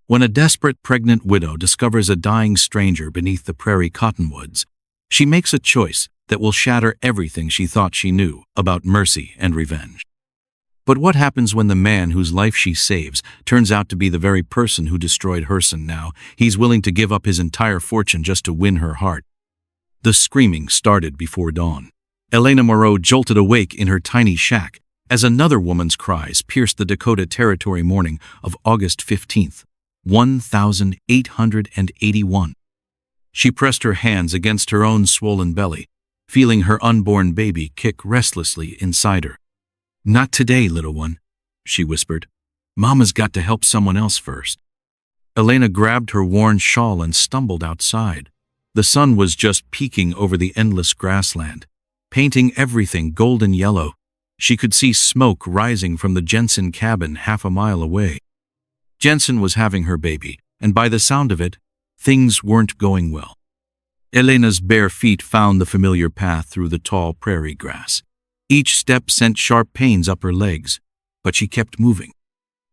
When a desperate pregnant widow discovers a dying stranger beneath the prairie cottonwoods, she makes a choice that will shatter everything she thought she knew about mercy and revenge. But what happens when the man whose life she saves turns out to be the very person who destroyed her? Now he's willing to give up his entire fortune just to win her heart. The screaming started before dawn. Elena Moreau jolted awake in her tiny shack as another woman's cries pierced the Dakota Territory morning of August 15th, 1881. She pressed her hands against her own swollen belly, feeling her unborn baby kick restlessly inside her. "Not today, little one," she whispered. "Mama's got to help someone else first." Elena grabbed her worn shawl and stumbled outside. The sun was just peeking over the endless grassland, painting everything golden yellow. She could see smoke rising from the Jensen cabin half a mile away. Jensen was having her baby, and by the sound of it, things weren't going well. Elena's bare feet found the familiar path through the tall prairie grass. Each step sent sharp pains up her legs, but she kept moving.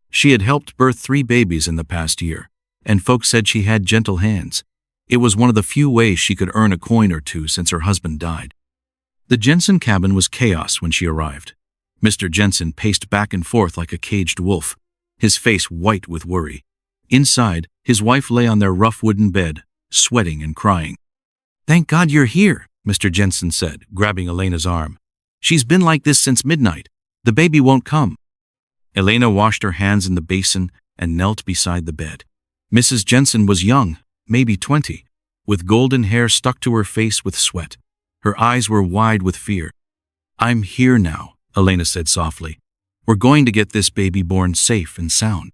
She had helped birth 3 babies in the past year, and folks said she had gentle hands. It was one of the few ways she could earn a coin or two since her husband died. The Jensen cabin was chaos when she arrived. Mr. Jensen paced back and forth like a caged wolf, his face white with worry. Inside, his wife lay on their rough wooden bed, sweating and crying. "Thank God you're here," Mr. Jensen said, grabbing Elena's arm. "She's been like this since midnight. The baby won't come." Elena washed her hands in the basin and knelt beside the bed. Mrs. Jensen was young, maybe 20, with golden hair stuck to her face with sweat. Her eyes were wide with fear. "I'm here now," Elena said softly. "We're going to get this baby born safe and sound."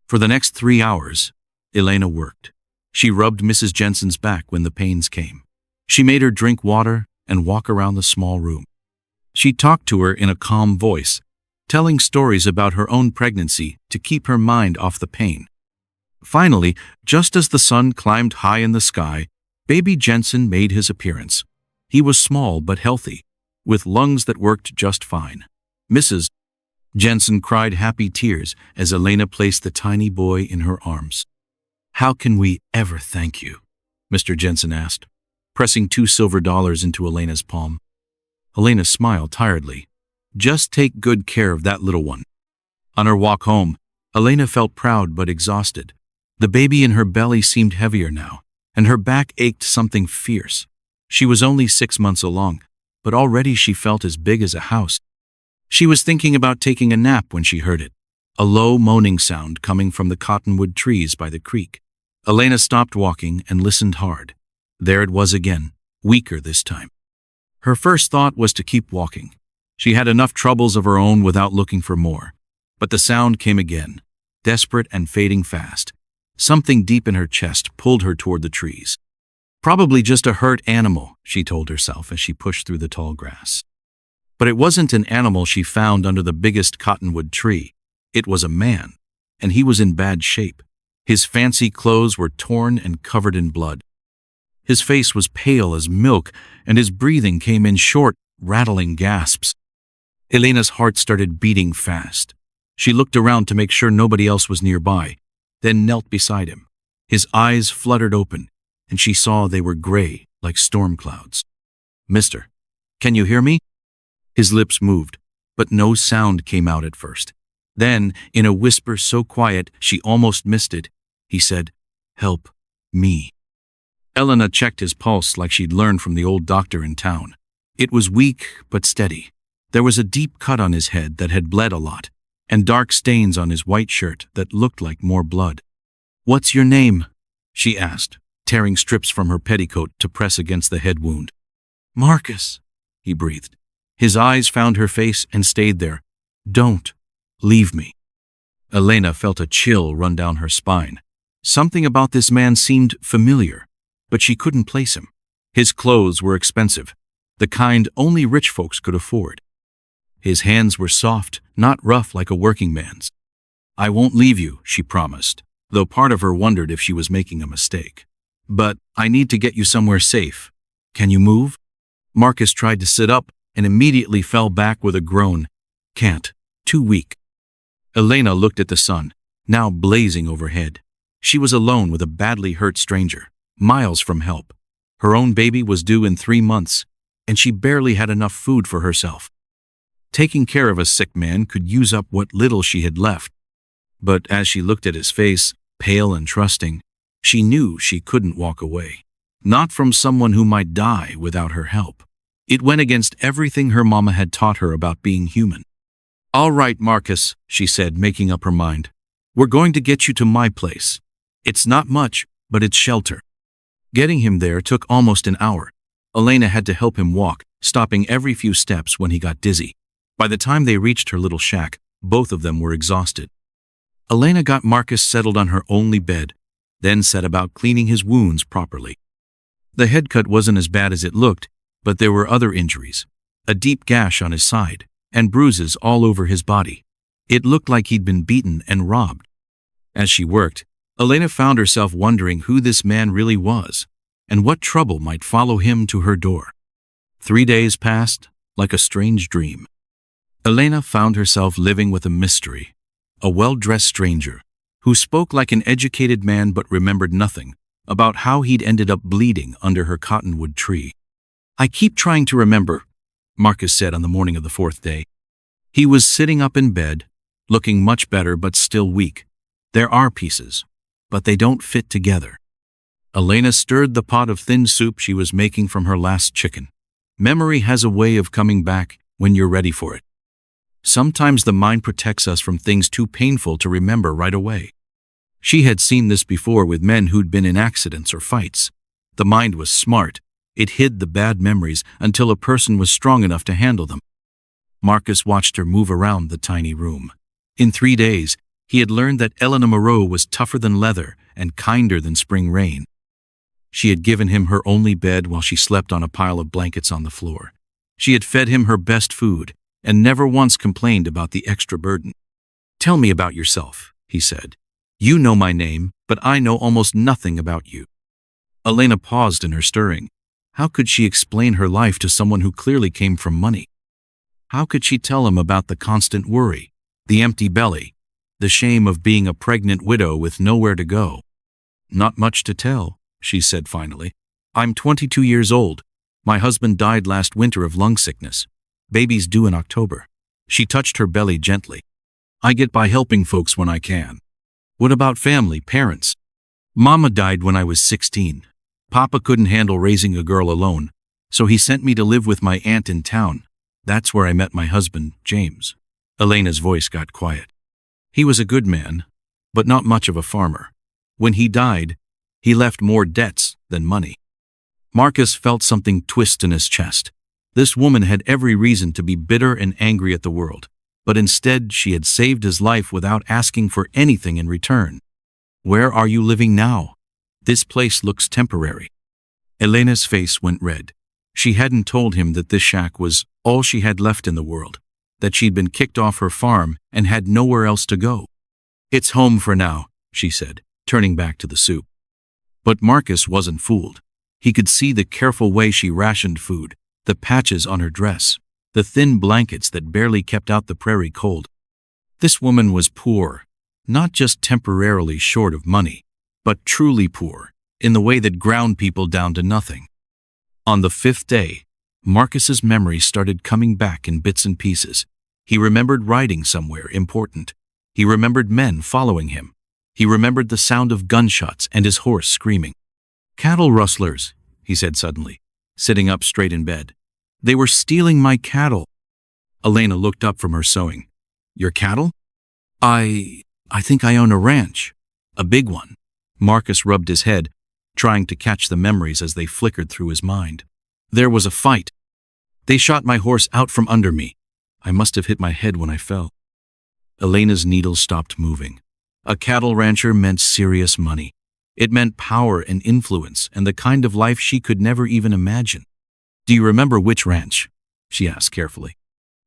For the next 3 hours, Elena worked. She rubbed Mrs. Jensen's back when the pains came. She made her drink water and walk around the small room. She talked to her in a calm voice, telling stories about her own pregnancy to keep her mind off the pain. Finally, just as the sun climbed high in the sky, baby Jensen made his appearance. He was small but healthy, with lungs that worked just fine. Mrs. Jensen cried happy tears as Elena placed the tiny boy in her arms. "How can we ever thank you?" Mr. Jensen asked, pressing $2 silver into Elena's palm. Elena smiled tiredly. "Just take good care of that little one." On her walk home, Elena felt proud but exhausted. The baby in her belly seemed heavier now, and her back ached something fierce. She was only 6 months along, but already she felt as big as a house. She was thinking about taking a nap when she heard it, a low moaning sound coming from the cottonwood trees by the creek. Elena stopped walking and listened hard. There it was again, weaker this time. Her first thought was to keep walking. She had enough troubles of her own without looking for more. But the sound came again, desperate and fading fast. Something deep in her chest pulled her toward the trees. Probably just a hurt animal, she told herself as she pushed through the tall grass. But it wasn't an animal she found under the biggest cottonwood tree. It was a man, and he was in bad shape. His fancy clothes were torn and covered in blood. His face was pale as milk, and his breathing came in short, rattling gasps. Elena's heart started beating fast. She looked around to make sure nobody else was nearby, then knelt beside him. His eyes fluttered open, and she saw they were gray, like storm clouds. "Mister, can you hear me?" His lips moved, but no sound came out at first. Then, in a whisper so quiet she almost missed it, he said, "Help me." Elena checked his pulse like she'd learned from the old doctor in town. It was weak but steady. There was a deep cut on his head that had bled a lot, and dark stains on his white shirt that looked like more blood. "What's your name?" she asked, tearing strips from her petticoat to press against the head wound. "Marcus," he breathed. His eyes found her face and stayed there. "Don't leave me." Elena felt a chill run down her spine. Something about this man seemed familiar, but she couldn't place him. His clothes were expensive, the kind only rich folks could afford. His hands were soft, not rough like a working man's. "I won't leave you," she promised, though part of her wondered if she was making a mistake. "But I need to get you somewhere safe. Can you move?" Marcus tried to sit up and immediately fell back with a groan. "Can't. Too weak." Elena looked at the sun, now blazing overhead. She was alone with a badly hurt stranger, miles from help. Her own baby was due in 3 months, and she barely had enough food for herself. Taking care of a sick man could use up what little she had left. But as she looked at his face, pale and trusting, she knew she couldn't walk away. Not from someone who might die without her help. It went against everything her mama had taught her about being human. "All right, Marcus," she said, making up her mind. "We're going to get you to my place. It's not much, but it's shelter." Getting him there took almost an hour. Elena had to help him walk, stopping every few steps when he got dizzy. By the time they reached her little shack, both of them were exhausted. Elena got Marcus settled on her only bed, then set about cleaning his wounds properly. The head cut wasn't as bad as it looked, but there were other injuries. A deep gash on his side, and bruises all over his body. It looked like he'd been beaten and robbed. As she worked, Elena found herself wondering who this man really was, and what trouble might follow him to her door. 3 days passed, like a strange dream. Elena found herself living with a mystery, a well-dressed stranger, who spoke like an educated man but remembered nothing about how he'd ended up bleeding under her cottonwood tree. "I keep trying to remember," Marcus said on the morning of the 4th day. He was sitting up in bed, looking much better but still weak. "There are pieces, but they don't fit together." Elena stirred the pot of thin soup she was making from her last chicken. Memory has a way of coming back when you're ready for it. Sometimes the mind protects us from things too painful to remember right away. She had seen this before with men who'd been in accidents or fights. The mind was smart. It hid the bad memories until a person was strong enough to handle them. Marcus watched her move around the tiny room. In 3 days, he had learned that Elena Moreau was tougher than leather and kinder than spring rain. She had given him her only bed while she slept on a pile of blankets on the floor. She had fed him her best food and never once complained about the extra burden. "Tell me about yourself," he said. "You know my name, but I know almost nothing about you." Elena paused in her stirring. How could she explain her life to someone who clearly came from money? How could she tell him about the constant worry, the empty belly, the shame of being a pregnant widow with nowhere to go? "Not much to tell," she said finally. "I'm 22 years old. My husband died last winter of lung sickness. Baby's due in October." She touched her belly gently. "I get by helping folks when I can." "What about family, parents?" "Mama died when I was 16. Papa couldn't handle raising a girl alone, so he sent me to live with my aunt in town. That's where I met my husband, James." Elena's voice got quiet. "He was a good man, but not much of a farmer. When he died, he left more debts than money." Marcus felt something twist in his chest. This woman had every reason to be bitter and angry at the world, but instead she had saved his life without asking for anything in return. "Where are you living now? This place looks temporary." Elena's face went red. She hadn't told him that this shack was all she had left in the world, that she'd been kicked off her farm and had nowhere else to go. "It's home for now," she said, turning back to the soup. But Marcus wasn't fooled. He could see the careful way she rationed food, the patches on her dress, the thin blankets that barely kept out the prairie cold. This woman was poor, not just temporarily short of money, but truly poor, in the way that ground people down to nothing. On the 5th day, Marcus's memory started coming back in bits and pieces. He remembered riding somewhere important. He remembered men following him. He remembered the sound of gunshots and his horse screaming. "Cattle rustlers," he said suddenly, sitting up straight in bed. "They were stealing my cattle." Elena looked up from her sewing. "Your cattle?" I think I own a ranch. A big one." Marcus rubbed his head, trying to catch the memories as they flickered through his mind. "There was a fight. They shot my horse out from under me. I must have hit my head when I fell." Elena's needle stopped moving. A cattle rancher meant serious money. It meant power and influence and the kind of life she could never even imagine. "Do you remember which ranch?" she asked carefully.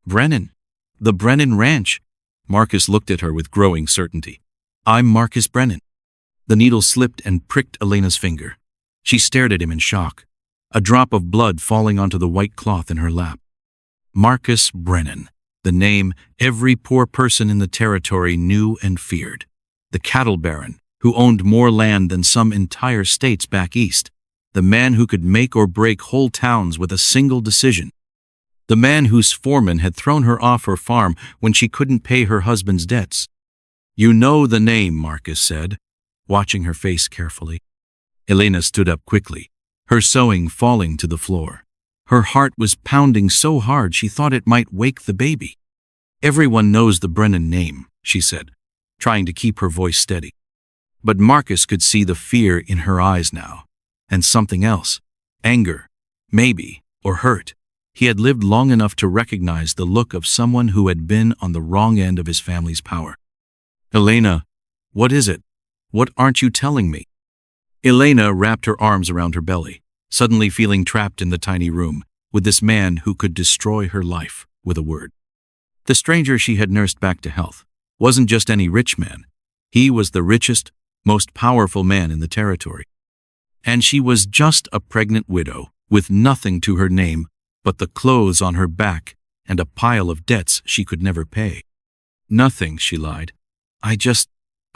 "Brennan. The Brennan Ranch." Marcus looked at her with growing certainty. "I'm Marcus Brennan." The needle slipped and pricked Elena's finger. She stared at him in shock, a drop of blood falling onto the white cloth in her lap. Marcus Brennan, the name every poor person in the territory knew and feared. The cattle baron, who owned more land than some entire states back east, the man who could make or break whole towns with a single decision, the man whose foreman had thrown her off her farm when she couldn't pay her husband's debts. "You know the name," Marcus said, watching her face carefully. Elena stood up quickly, her sewing falling to the floor. Her heart was pounding so hard she thought it might wake the baby. "Everyone knows the Brennan name," she said, trying to keep her voice steady. But Marcus could see the fear in her eyes now, and something else, anger, maybe, or hurt. He had lived long enough to recognize the look of someone who had been on the wrong end of his family's power. "Elena, what is it? What aren't you telling me?" Elena wrapped her arms around her belly, suddenly feeling trapped in the tiny room, with this man who could destroy her life with a word. The stranger she had nursed back to health wasn't just any rich man. He was the richest, most powerful man in the territory. And she was just a pregnant widow, with nothing to her name but the clothes on her back and a pile of debts she could never pay. "Nothing," she lied. I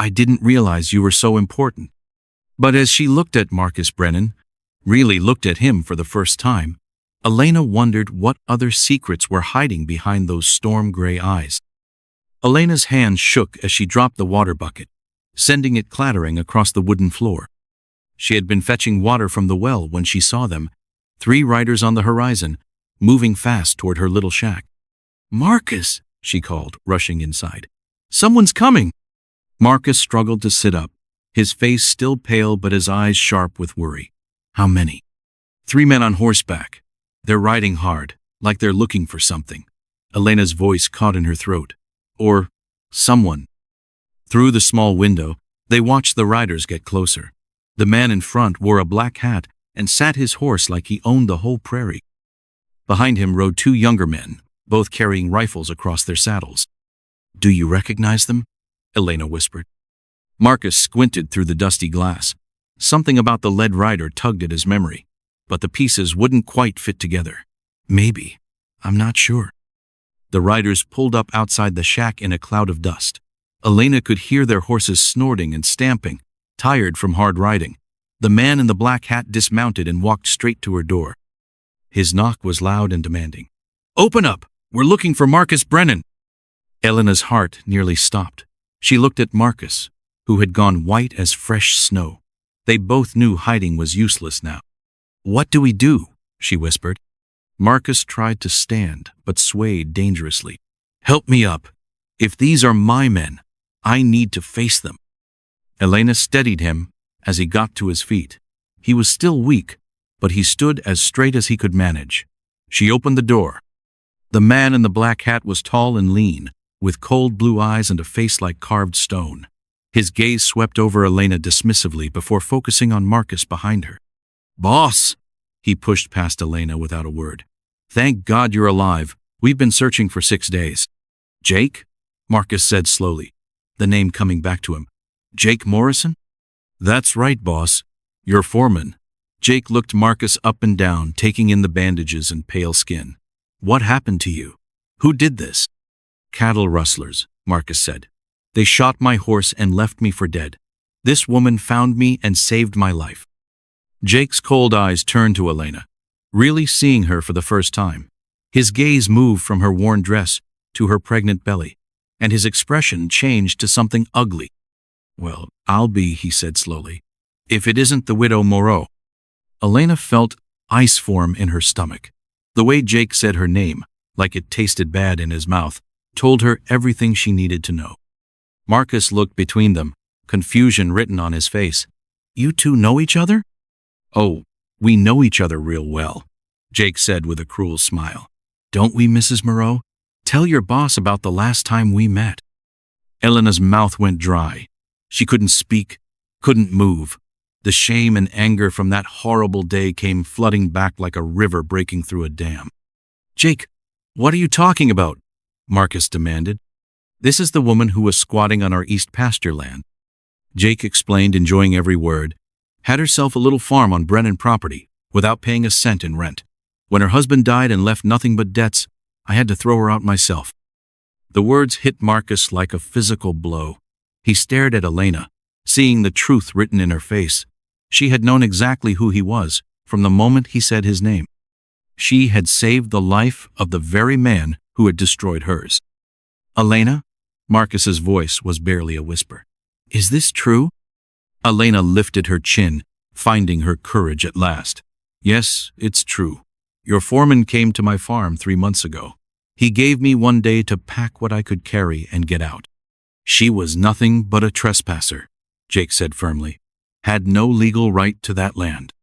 didn't realize you were so important." But as she looked at Marcus Brennan, really looked at him for the first time, Elena wondered what other secrets were hiding behind those storm-gray eyes. Elena's hand shook as she dropped the water bucket, sending it clattering across the wooden floor. She had been fetching water from the well when she saw them, 3 riders on the horizon, moving fast toward her little shack. "Marcus," she called, rushing inside. "Someone's coming!" Marcus struggled to sit up, his face still pale but his eyes sharp with worry. "How many?" 3 men on horseback. They're riding hard, like they're looking for something." Elena's voice caught in her throat. "Or someone." Through the small window, they watched the riders get closer. The man in front wore a black hat and sat his horse like he owned the whole prairie. Behind him rode 2 younger men, both carrying rifles across their saddles. "Do you recognize them?" Elena whispered. Marcus squinted through the dusty glass. Something about the lead rider tugged at his memory, but the pieces wouldn't quite fit together. "Maybe. I'm not sure." The riders pulled up outside the shack in a cloud of dust. Elena could hear their horses snorting and stamping, tired from hard riding. The man in the black hat dismounted and walked straight to her door. His knock was loud and demanding. "Open up! We're looking for Marcus Brennan!" Elena's heart nearly stopped. She looked at Marcus, who had gone white as fresh snow. They both knew hiding was useless now. "What do we do?" she whispered. Marcus tried to stand, but swayed dangerously. "Help me up. If these are my men, I need to face them." Elena steadied him as he got to his feet. He was still weak, but he stood as straight as he could manage. She opened the door. The man in the black hat was tall and lean, with cold blue eyes and a face like carved stone. His gaze swept over Elena dismissively before focusing on Marcus behind her. "Boss!" He pushed past Elena without a word. "Thank God you're alive. We've been searching for 6 days." "Jake?" Marcus said slowly, the name coming back to him. "Jake Morrison?" "That's right, boss. Your foreman." Jake looked Marcus up and down, taking in the bandages and pale skin. "What happened to you? Who did this?" "Cattle rustlers," Marcus said. "They shot my horse and left me for dead. This woman found me and saved my life." Jake's cold eyes turned to Elena, really seeing her for the first time. His gaze moved from her worn dress to her pregnant belly, and his expression changed to something ugly. "Well, I'll be," he said slowly, "if it isn't the widow Moreau." Elena felt ice form in her stomach. The way Jake said her name, like it tasted bad in his mouth, told her everything she needed to know. Marcus looked between them, confusion written on his face. "You two know each other?" "Oh, we know each other real well," Jake said with a cruel smile. "Don't we, Mrs. Moreau? Tell your boss about the last time we met." Elena's mouth went dry. She couldn't speak, couldn't move. The shame and anger from that horrible day came flooding back like a river breaking through a dam. "Jake, what are you talking about?" Marcus demanded. "This is the woman who was squatting on our east pasture land." Jake explained, enjoying every word. "Had herself a little farm on Brennan property, without paying a cent in rent. When her husband died and left nothing but debts, I had to throw her out myself." The words hit Marcus like a physical blow. He stared at Elena, seeing the truth written in her face. She had known exactly who he was from the moment he said his name. She had saved the life of the very man who had destroyed hers. "Elena?" Marcus's voice was barely a whisper. "Is this true?" Elena lifted her chin, finding her courage at last. "Yes, it's true. Your foreman came to my farm 3 months ago. He gave me 1 day to pack what I could carry and get out. She was nothing but a trespasser," Jake said firmly. "Had no legal right to that land.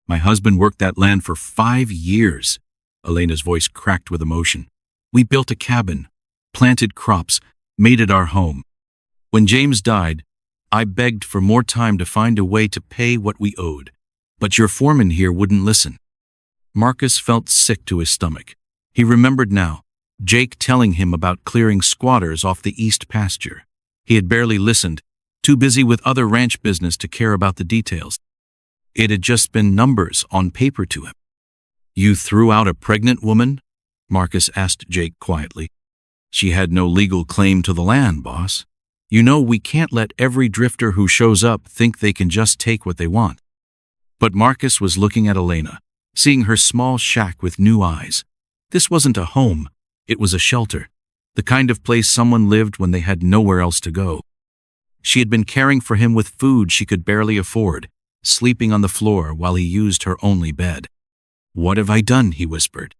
My husband worked that land for 5 years." Elena's voice cracked with emotion. "We built a cabin, planted crops, made it our home. When James died, I begged for more time to find a way to pay what we owed. But your foreman here wouldn't listen." Marcus felt sick to his stomach. He remembered now, Jake telling him about clearing squatters off the east pasture. He had barely listened, too busy with other ranch business to care about the details. It had just been numbers on paper to him. "You threw out a pregnant woman?" Marcus asked Jake quietly. "She had no legal claim to the land, boss. You know we can't let every drifter who shows up think they can just take what they want." But Marcus was looking at Elena, seeing her small shack with new eyes. This wasn't a home, it was a shelter, the kind of place someone lived when they had nowhere else to go. She had been caring for him with food she could barely afford, sleeping on the floor while he used her only bed. "What have I done?" he whispered.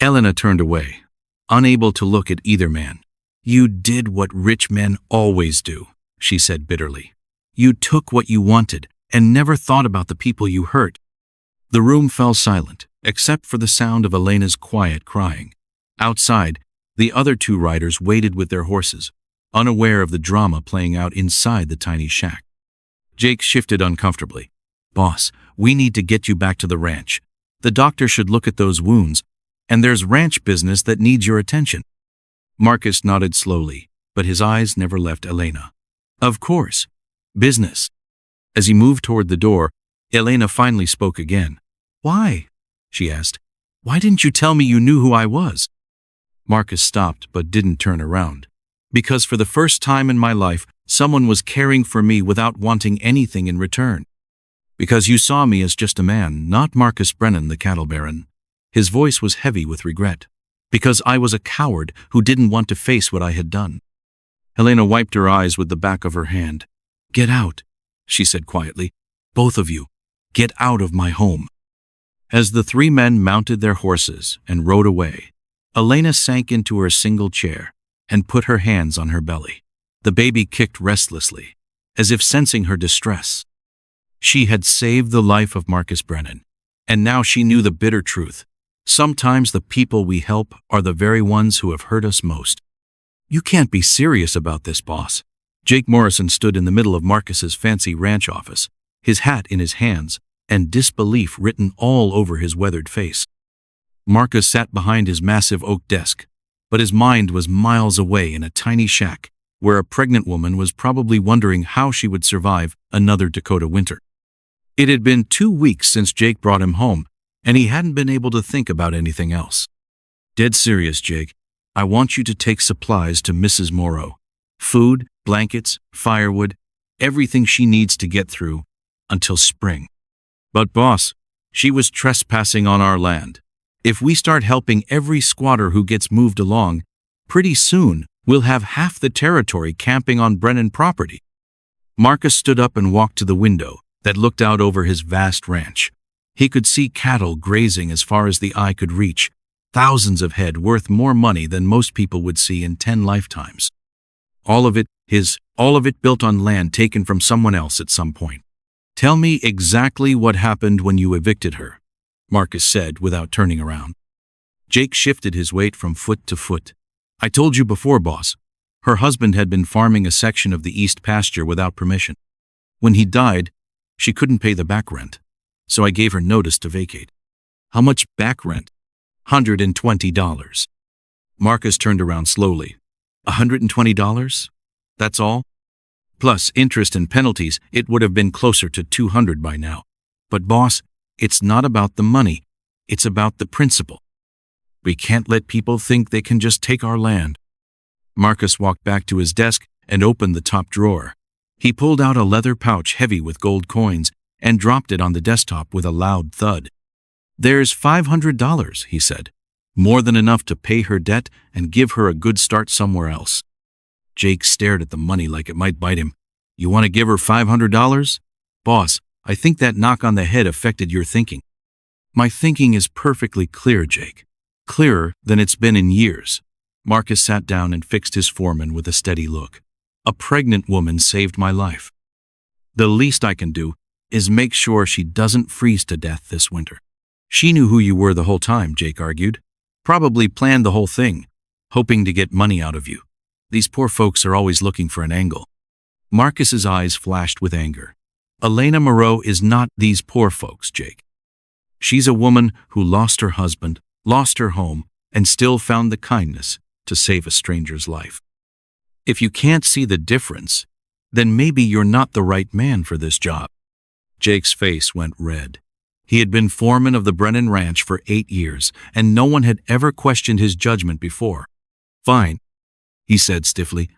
Elena turned away, unable to look at either man. "You did what rich men always do," she said bitterly. "You took what you wanted and never thought about the people you hurt." The room fell silent, except for the sound of Elena's quiet crying. Outside, the other 2 riders waited with their horses, unaware of the drama playing out inside the tiny shack. Jake shifted uncomfortably. "Boss, we need to get you back to the ranch. The doctor should look at those wounds, and there's ranch business that needs your attention." Marcus nodded slowly, but his eyes never left Elena. "Of course. Business." As he moved toward the door, Elena finally spoke again. "Why?" she asked. "Why didn't you tell me you knew who I was?" Marcus stopped but didn't turn around. "Because for the first time in my life, someone was caring for me without wanting anything in return. Because you saw me as just a man, not Marcus Brennan, the cattle baron." His voice was heavy with regret. "Because I was a coward who didn't want to face what I had done." Elena wiped her eyes with the back of her hand. "Get out," she said quietly. "Both of you, get out of my home." As the 3 men mounted their horses and rode away, Elena sank into her single chair and put her hands on her belly. The baby kicked restlessly, as if sensing her distress. She had saved the life of Marcus Brennan, and now she knew the bitter truth. Sometimes the people we help are the very ones who have hurt us most. "You can't be serious about this, boss." Jake Morrison stood in the middle of Marcus's fancy ranch office, his hat in his hands, and disbelief written all over his weathered face. Marcus sat behind his massive oak desk, but his mind was miles away in a tiny shack where a pregnant woman was probably wondering how she would survive another Dakota winter. It had been 2 weeks since Jake brought him home, and he hadn't been able to think about anything else. "Dead serious, Jake. I want you to take supplies to Mrs. Morrow. Food, blankets, firewood, everything she needs to get through until spring." "But boss, she was trespassing on our land. If we start helping every squatter who gets moved along, pretty soon we'll have half the territory camping on Brennan property." Marcus stood up and walked to the window that looked out over his vast ranch. He could see cattle grazing as far as the eye could reach, thousands of head worth more money than most people would see in 10 lifetimes. All of it built on land taken from someone else at some point. "Tell me exactly what happened when you evicted her," Marcus said without turning around. Jake shifted his weight from foot to foot. "I told you before, boss. Her husband had been farming a section of the east pasture without permission. When he died, she couldn't pay the back rent, so I gave her notice to vacate." "How much back rent?" $120. Marcus turned around slowly. $120? That's all? Plus interest and penalties, it would have been closer to $200 by now. "But boss, it's not about the money. It's about the principle. We can't let people think they can just take our land." Marcus walked back to his desk and opened the top drawer. He pulled out a leather pouch heavy with gold coins and dropped it on the desktop with a loud thud. "There's $500, he said. "More than enough to pay her debt and give her a good start somewhere else." Jake stared at the money like it might bite him. "You want to give her $500? Boss, I think that knock on the head affected your thinking." "My thinking is perfectly clear, Jake. Clearer than it's been in years." Marcus sat down and fixed his foreman with a steady look. "A pregnant woman saved my life. The least I can do is make sure she doesn't freeze to death this winter." "She knew who you were the whole time," Jake argued. "Probably planned the whole thing, hoping to get money out of you. These poor folks are always looking for an angle." Marcus's eyes flashed with anger. "Elena Moreau is not these poor folks, Jake. She's a woman who lost her husband, lost her home, and still found the kindness to save a stranger's life. If you can't see the difference, then maybe you're not the right man for this job." Jake's face went red. He had been foreman of the Brennan Ranch for 8 years, and no one had ever questioned his judgment before. "Fine," he said stiffly.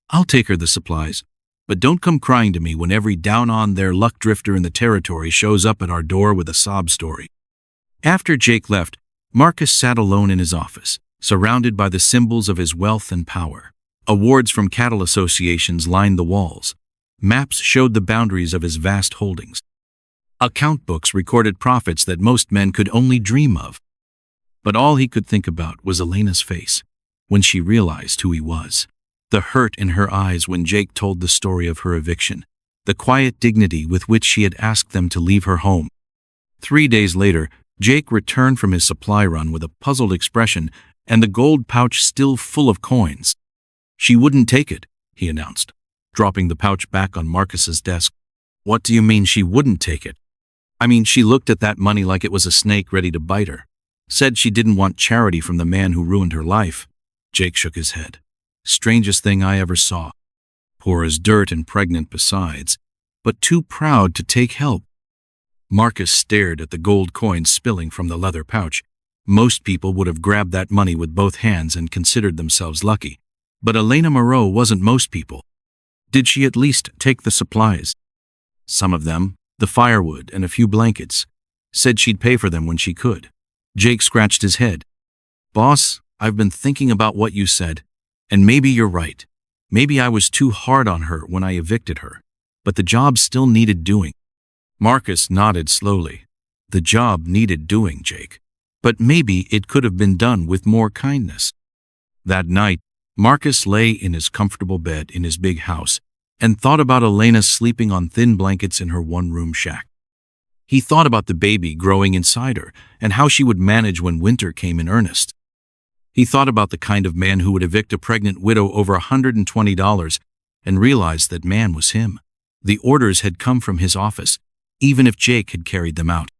"I'll take her the supplies, but don't come crying to me when every down-on-their-luck drifter in the territory shows up at our door with a sob story." After Jake left, Marcus sat alone in his office, surrounded by the symbols of his wealth and power. Awards from cattle associations lined the walls. Maps showed the boundaries of his vast holdings. Account books recorded profits that most men could only dream of. But all he could think about was Elena's face when she realized who he was. The hurt in her eyes when Jake told the story of her eviction. The quiet dignity with which she had asked them to leave her home. 3 days later, Jake returned from his supply run with a puzzled expression and the gold pouch still full of coins. "She wouldn't take it," he announced, dropping the pouch back on Marcus's desk. "What do you mean she wouldn't take it?" "I mean, she looked at that money like it was a snake ready to bite her. Said she didn't want charity from the man who ruined her life." Jake shook his head. "Strangest thing I ever saw. Poor as dirt and pregnant besides, but too proud to take help." Marcus stared at the gold coins spilling from the leather pouch. Most people would have grabbed that money with both hands and considered themselves lucky. But Elena Moreau wasn't most people. "Did she at least take the supplies?" "Some of them, the firewood and a few blankets. Said she'd pay for them when she could." Jake scratched his head. "Boss, I've been thinking about what you said, and maybe you're right. Maybe I was too hard on her when I evicted her, but the job still needed doing." Marcus nodded slowly. "The job needed doing, Jake. But maybe it could have been done with more kindness." That night, Marcus lay in his comfortable bed in his big house and thought about Elena sleeping on thin blankets in her one-room shack. He thought about the baby growing inside her and how she would manage when winter came in earnest. He thought about the kind of man who would evict a pregnant widow over $120 and realized that man was him. The orders had come from his office, even if Jake had carried them out.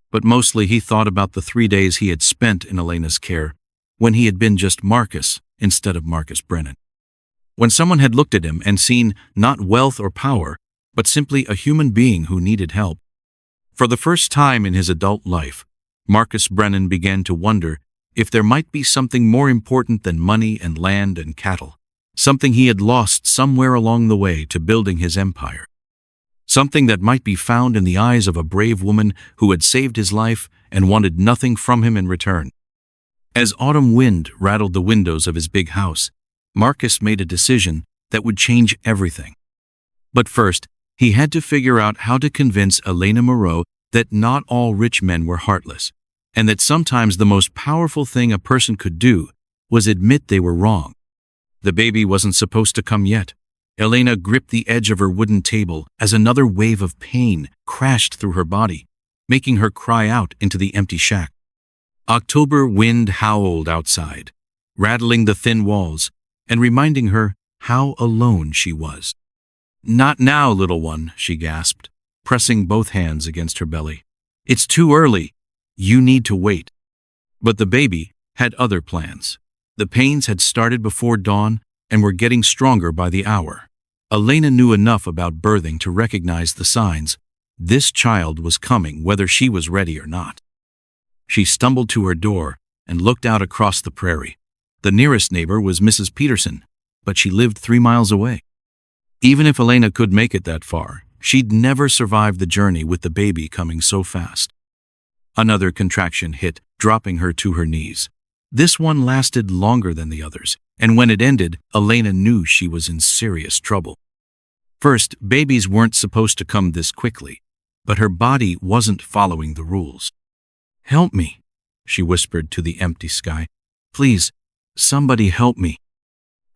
But mostly he thought about the 3 days he had spent in Elena's care, when he had been just Marcus instead of Marcus Brennan. When someone had looked at him and seen not wealth or power, but simply a human being who needed help. For the first time in his adult life, Marcus Brennan began to wonder if there might be something more important than money and land and cattle, something he had lost somewhere along the way to building his empire. Something that might be found in the eyes of a brave woman who had saved his life and wanted nothing from him in return. As autumn wind rattled the windows of his big house, Marcus made a decision that would change everything. But first, he had to figure out how to convince Elena Moreau that not all rich men were heartless, and that sometimes the most powerful thing a person could do was admit they were wrong. The baby wasn't supposed to come yet. Elena gripped the edge of her wooden table as another wave of pain crashed through her body, making her cry out into the empty shack. October wind howled outside, rattling the thin walls and reminding her how alone she was. "Not now, little one," she gasped, pressing both hands against her belly. "It's too early. You need to wait." But the baby had other plans. The pains had started before dawn and were getting stronger by the hour. Elena knew enough about birthing to recognize the signs. This child was coming whether she was ready or not. She stumbled to her door and looked out across the prairie. The nearest neighbor was Mrs. Peterson, but she lived 3 miles away. Even if Elena could make it that far, she'd never survive the journey with the baby coming so fast. Another contraction hit, dropping her to her knees. This one lasted longer than the others, and when it ended, Elena knew she was in serious trouble. First, babies weren't supposed to come this quickly, but her body wasn't following the rules. "Help me," she whispered to the empty sky. "Please, somebody help me."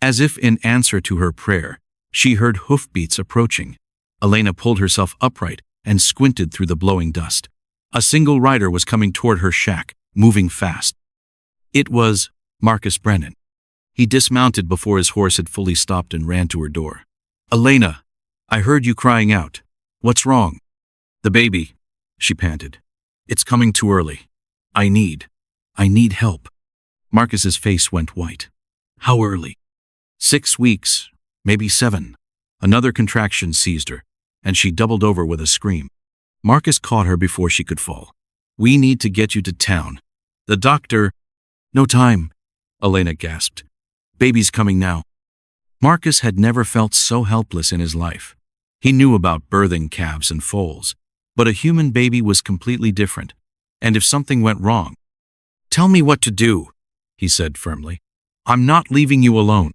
As if in answer to her prayer, she heard hoofbeats approaching. Elena pulled herself upright and squinted through the blowing dust. A single rider was coming toward her shack, moving fast. It was Marcus Brennan. He dismounted before his horse had fully stopped and ran to her door. "Elena, I heard you crying out. What's wrong?" "The baby," she panted. "It's coming too early. I need help." Marcus's face went white. "How early?" 6 weeks, maybe 7. Another contraction seized her, and she doubled over with a scream. Marcus caught her before she could fall. "We need to get you to town. The doctor—" "No time," Elena gasped. "Baby's coming now." Marcus had never felt so helpless in his life. He knew about birthing calves and foals, but a human baby was completely different. And if something went wrong— "Tell me what to do," he said firmly. "I'm not leaving you alone."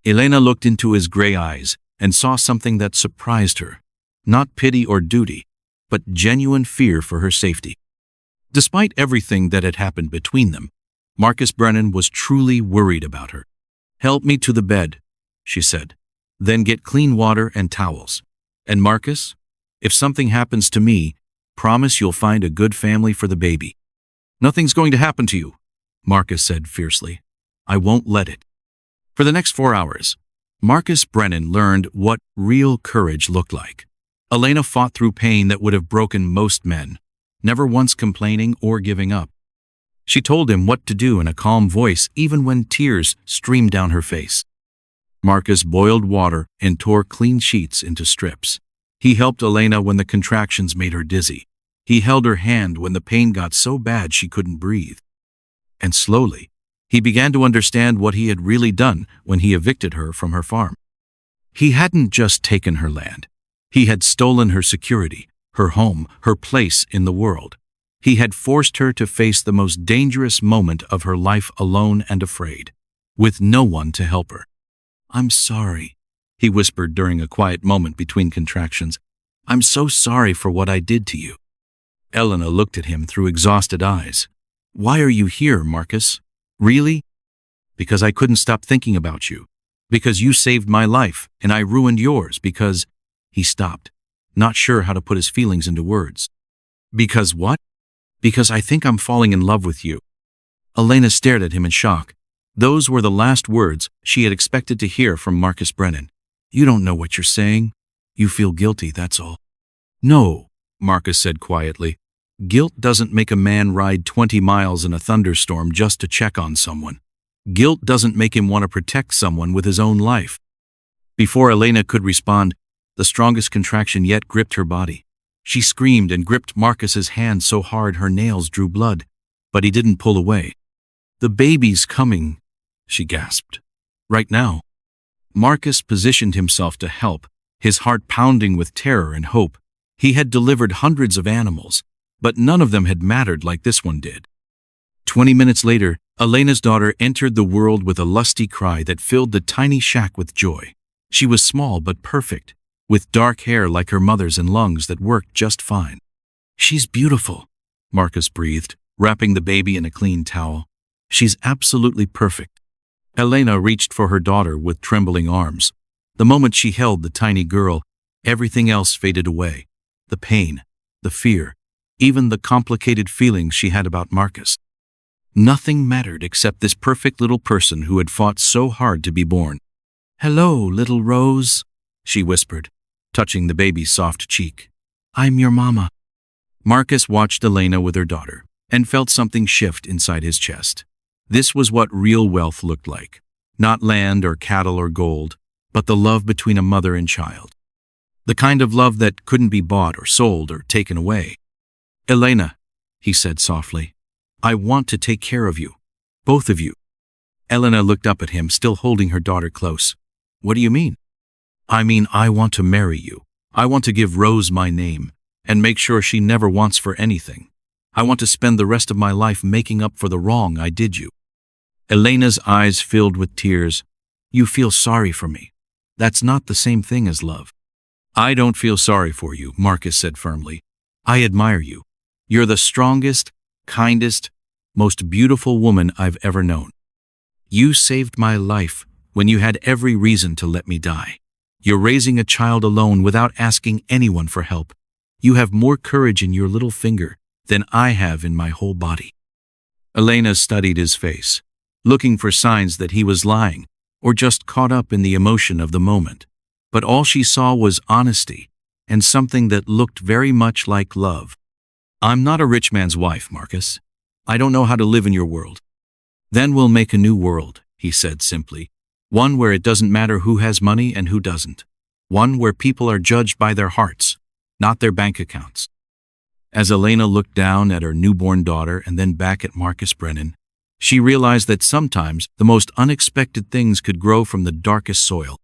Elena looked into his gray eyes and saw something that surprised her. Not pity or duty, but genuine fear for her safety. Despite everything that had happened between them, Marcus Brennan was truly worried about her. "Help me to the bed," she said. "Then get clean water and towels. And Marcus, if something happens to me, promise you'll find a good family for the baby." "Nothing's going to happen to you," Marcus said fiercely. "I won't let it." For the next 4 hours, Marcus Brennan learned what real courage looked like. Elena fought through pain that would have broken most men, never once complaining or giving up. She told him what to do in a calm voice even when tears streamed down her face. Marcus boiled water and tore clean sheets into strips. He helped Elena when the contractions made her dizzy. He held her hand when the pain got so bad she couldn't breathe. And slowly, he began to understand what he had really done when he evicted her from her farm. He hadn't just taken her land. He had stolen her security, her home, her place in the world. He had forced her to face the most dangerous moment of her life alone and afraid, with no one to help her. "I'm sorry," he whispered during a quiet moment between contractions. "I'm so sorry for what I did to you." Elena looked at him through exhausted eyes. "Why are you here, Marcus? Really?" "Because I couldn't stop thinking about you. Because you saved my life, and I ruined yours. Because—" He stopped, not sure how to put his feelings into words. "Because what?" "Because I think I'm falling in love with you." Elena stared at him in shock. Those were the last words she had expected to hear from Marcus Brennan. "You don't know what you're saying. You feel guilty, that's all." "No," Marcus said quietly. "Guilt doesn't make a man ride 20 miles in a thunderstorm just to check on someone. Guilt doesn't make him want to protect someone with his own life." Before Elena could respond, the strongest contraction yet gripped her body. She screamed and gripped Marcus's hand so hard her nails drew blood, but he didn't pull away. "The baby's coming," she gasped. "Right now." Marcus positioned himself to help, his heart pounding with terror and hope. He had delivered hundreds of animals, but none of them had mattered like this one did. 20 minutes later, Elena's daughter entered the world with a lusty cry that filled the tiny shack with joy. She was small but perfect, with dark hair like her mother's and lungs that worked just fine. "She's beautiful," Marcus breathed, wrapping the baby in a clean towel. "She's absolutely perfect." Elena reached for her daughter with trembling arms. The moment she held the tiny girl, everything else faded away. The pain, the fear, even the complicated feelings she had about Marcus. Nothing mattered except this perfect little person who had fought so hard to be born. "Hello, little Rose," she whispered, touching the baby's soft cheek. "I'm your mama." Marcus watched Elena with her daughter and felt something shift inside his chest. This was what real wealth looked like. Not land or cattle or gold, but the love between a mother and child. The kind of love that couldn't be bought or sold or taken away. "Elena," he said softly, "I want to take care of you. Both of you." Elena looked up at him, still holding her daughter close. "What do you mean?" I mean, I want to marry you. I want to give Rose my name and make sure she never wants for anything. I want to spend the rest of my life making up for the wrong I did you." Elena's eyes filled with tears. "You feel sorry for me. That's not the same thing as love." "I don't feel sorry for you," Marcus said firmly. "I admire you. You're the strongest, kindest, most beautiful woman I've ever known. You saved my life when you had every reason to let me die. You're raising a child alone without asking anyone for help. You have more courage in your little finger than I have in my whole body." Elena studied his face, looking for signs that he was lying or just caught up in the emotion of the moment. But all she saw was honesty and something that looked very much like love. "I'm not a rich man's wife, Marcus. I don't know how to live in your world." "Then we'll make a new world," he said simply. "One where it doesn't matter who has money and who doesn't. One where people are judged by their hearts, not their bank accounts." As Elena looked down at her newborn daughter and then back at Marcus Brennan, she realized that sometimes the most unexpected things could grow from the darkest soil.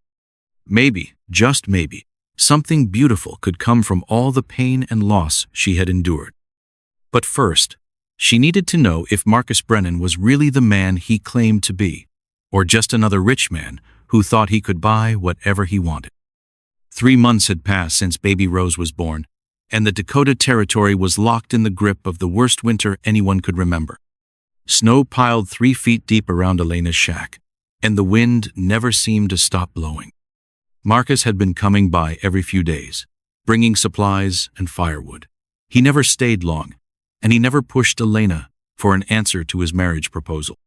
Maybe, just maybe, something beautiful could come from all the pain and loss she had endured. But first, she needed to know if Marcus Brennan was really the man he claimed to be, or just another rich man who thought he could buy whatever he wanted. 3 months had passed since baby Rose was born, and the Dakota Territory was locked in the grip of the worst winter anyone could remember. Snow piled 3 feet deep around Elena's shack, and the wind never seemed to stop blowing. Marcus had been coming by every few days, bringing supplies and firewood. He never stayed long, and he never pushed Elena for an answer to his marriage proposal.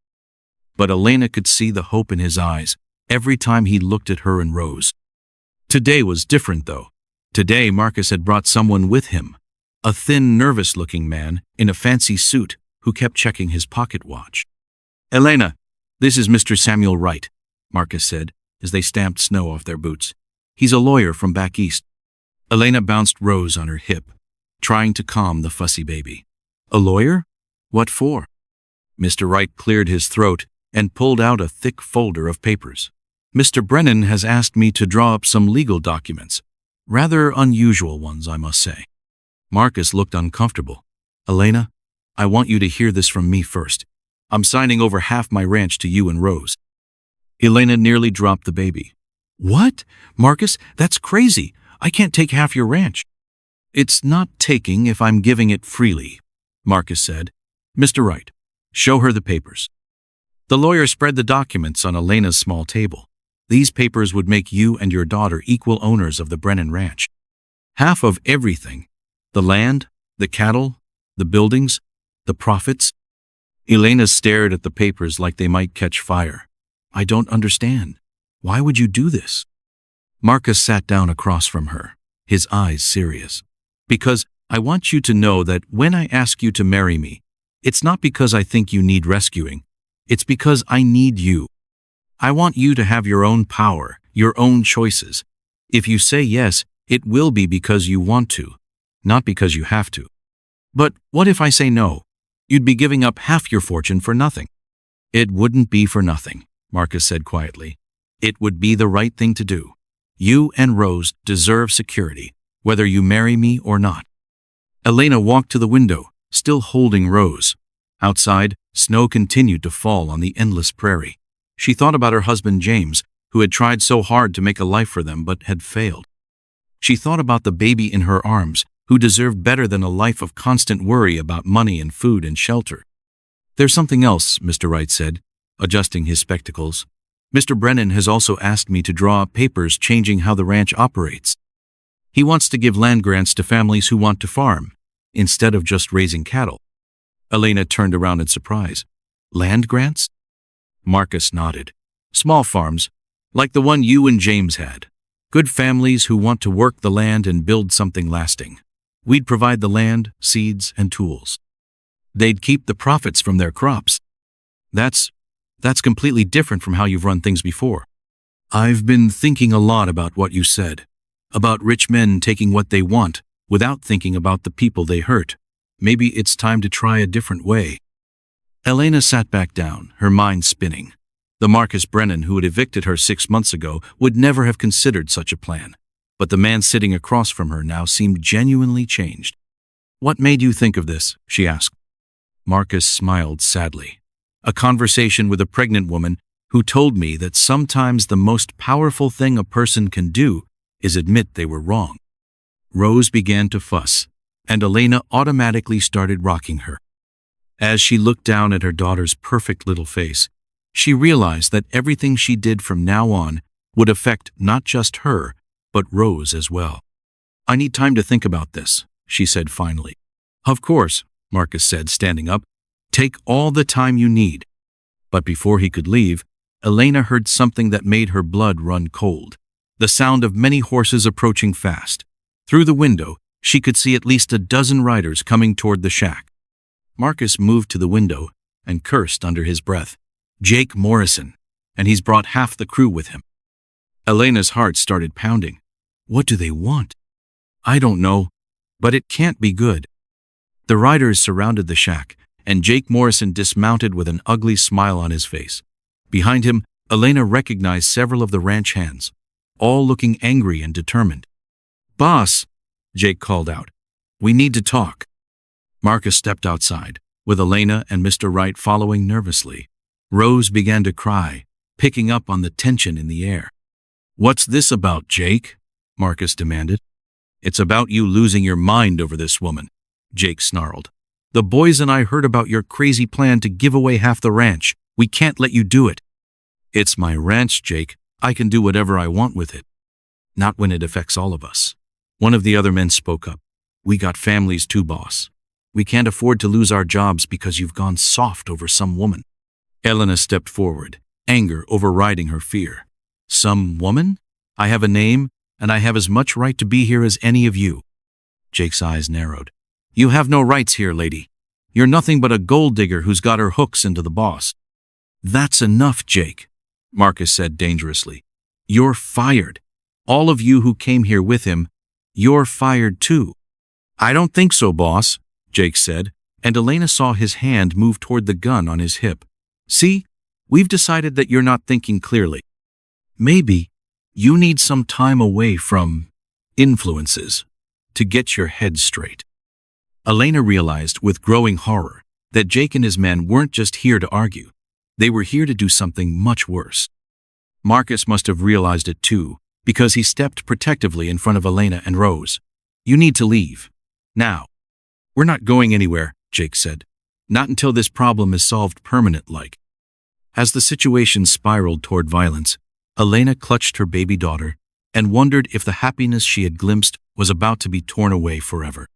But Elena could see the hope in his eyes every time he looked at her and Rose. Today was different, though. Today Marcus had brought someone with him, a thin, nervous-looking man in a fancy suit who kept checking his pocket watch. "Elena, this is Mr. Samuel Wright," Marcus said as they stamped snow off their boots. "He's a lawyer from back east." Elena bounced Rose on her hip, trying to calm the fussy baby. "A lawyer? What for?" Mr. Wright cleared his throat and pulled out a thick folder of papers. "Mr. Brennan has asked me to draw up some legal documents. Rather unusual ones, I must say." Marcus looked uncomfortable. "Elena, I want you to hear this from me first. I'm signing over half my ranch to you and Rose." Elena nearly dropped the baby. "What? Marcus, that's crazy. I can't take half your ranch." "It's not taking if I'm giving it freely," Marcus said. "Mr. Wright, show her the papers." The lawyer spread the documents on Elena's small table. "These papers would make you and your daughter equal owners of the Brennan Ranch. Half of everything. The land, the cattle, the buildings, the profits." Elena stared at the papers like they might catch fire. "I don't understand. Why would you do this?" Marcus sat down across from her, his eyes serious. "Because I want you to know that when I ask you to marry me, it's not because I think you need rescuing. It's because I need you. I want you to have your own power, your own choices. If you say yes, it will be because you want to, not because you have to. But what if I say no? You'd be giving up half your fortune for nothing." "It wouldn't be for nothing," Marcus said quietly. "It would be the right thing to do. You and Rose deserve security, whether you marry me or not." Elena walked to the window, still holding Rose. Outside, snow continued to fall on the endless prairie. She thought about her husband James, who had tried so hard to make a life for them but had failed. She thought about the baby in her arms, who deserved better than a life of constant worry about money and food and shelter. "There's something else," Mr. Wright said, adjusting his spectacles. "Mr. Brennan has also asked me to draw up papers changing how the ranch operates. He wants to give land grants to families who want to farm, instead of just raising cattle." Elena turned around in surprise. "Land grants?" Marcus nodded. "Small farms, like the one you and James had. Good families who want to work the land and build something lasting. We'd provide the land, seeds, and tools. They'd keep the profits from their crops. That's completely different from how you've run things before." "I've been thinking a lot about what you said, about rich men taking what they want without thinking about the people they hurt. Maybe it's time to try a different way." Elena sat back down, her mind spinning. The Marcus Brennan who had evicted her 6 months ago would never have considered such a plan. But the man sitting across from her now seemed genuinely changed. "What made you think of this?" she asked. Marcus smiled sadly. "A conversation with a pregnant woman who told me that sometimes the most powerful thing a person can do is admit they were wrong." Rose began to fuss, and Elena automatically started rocking her. As she looked down at her daughter's perfect little face, she realized that everything she did from now on would affect not just her, but Rose as well. "I need time to think about this," she said finally. "Of course," Marcus said, standing up. "Take all the time you need." But before he could leave, Elena heard something that made her blood run cold. The sound of many horses approaching fast. Through the window, she could see at least a dozen riders coming toward the shack. Marcus moved to the window and cursed under his breath. "Jake Morrison, and he's brought half the crew with him." Elena's heart started pounding. What do they want? "I don't know, but it can't be good." The riders surrounded the shack, and Jake Morrison dismounted with an ugly smile on his face. Behind him, Elena recognized several of the ranch hands, all looking angry and determined. "Boss," Jake called out, "we need to talk." Marcus stepped outside, with Elena and Mr. Wright following nervously. Rose began to cry, picking up on the tension in the air. "What's this about, Jake?" Marcus demanded. "It's about you losing your mind over this woman," Jake snarled. "The boys and I heard about your crazy plan to give away half the ranch. We can't let you do it." "It's my ranch, Jake. I can do whatever I want with it." "Not when it affects all of us." One of the other men spoke up. "We got families too, boss. We can't afford to lose our jobs because you've gone soft over some woman." Elena stepped forward, anger overriding her fear. "Some woman? I have a name, and I have as much right to be here as any of you." Jake's eyes narrowed. "You have no rights here, lady. You're nothing but a gold digger who's got her hooks into the boss." "That's enough, Jake," Marcus said dangerously. "You're fired. All of you who came here with him, you're fired too." "I don't think so, boss," Jake said, and Elena saw his hand move toward the gun on his hip. "See, we've decided that you're not thinking clearly. Maybe you need some time away from influences to get your head straight." Elena realized with growing horror that Jake and his men weren't just here to argue. They were here to do something much worse. Marcus must have realized it too, because he stepped protectively in front of Elena and Rose. "You need to leave. Now." "We're not going anywhere," Jake said. "Not until this problem is solved permanent-like." As the situation spiraled toward violence, Elena clutched her baby daughter and wondered if the happiness she had glimpsed was about to be torn away forever.